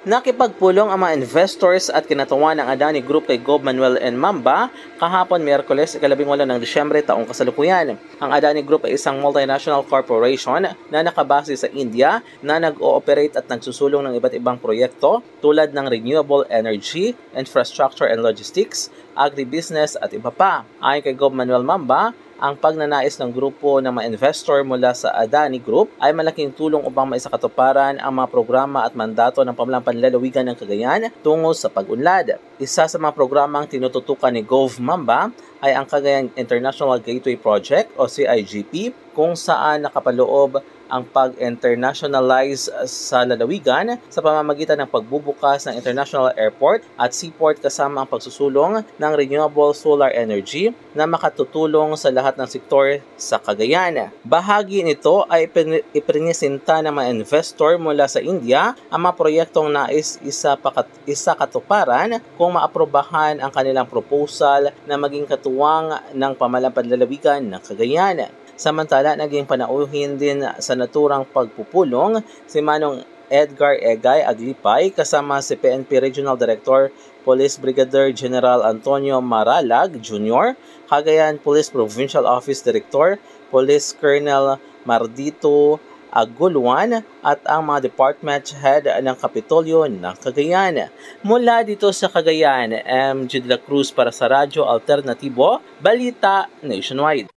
Nakipagpulong ang mga investors at kinatuwa ng Adani Group kay Gov. Manuel N. Mamba kahapon Miyerkules, 18 ng Disyembre taong kasalukuyan. Ang Adani Group ay isang multinational corporation na nakabase sa India na nag-ooperate at nagsusulong ng iba't ibang proyekto tulad ng renewable energy, infrastructure and logistics, agribusiness at iba pa. Ayon kay Gov. Manuel Mamba, ang pagnanais ng grupo ng mga investor mula sa Adani Group ay malaking tulong upang maisakatuparan ang mga programa at mandato ng pamahalang panlalawigan ng Cagayan tungo sa pag-unlad. Isa sa mga programang tinututukan ni Gov. Mamba ay ang Cagayan International Gateway Project o CIGP, kung saan nakapaloob ang pag-internationalize sa lalawigan sa pamamagitan ng pagbubukas ng international airport at seaport kasama ang pagsusulong ng renewable solar energy na makatutulong sa lahat ng sektor sa Cagayan. Bahagi nito ay iprinisinta ng mga investor mula sa India ang mga proyektong nais isa katuparan kung maaprobahan ang kanilang proposal na maging katuwang ng pamahalang panlalawigan ng Cagayan. Samantala, naging panauhin din sa naturang pagpupulong si Manong Edgar Egay Aglipay kasama si PNP Regional Director Police Brigadier General Antonio Maralag Jr., Cagayan Police Provincial Office Director Police Colonel Mardito Aguluan at ang mga department head ng Kapitolyo ng Cagayan. Mula dito sa Cagayan, MJ de la Cruz para sa Radyo Alternatibo, Balita Nationwide.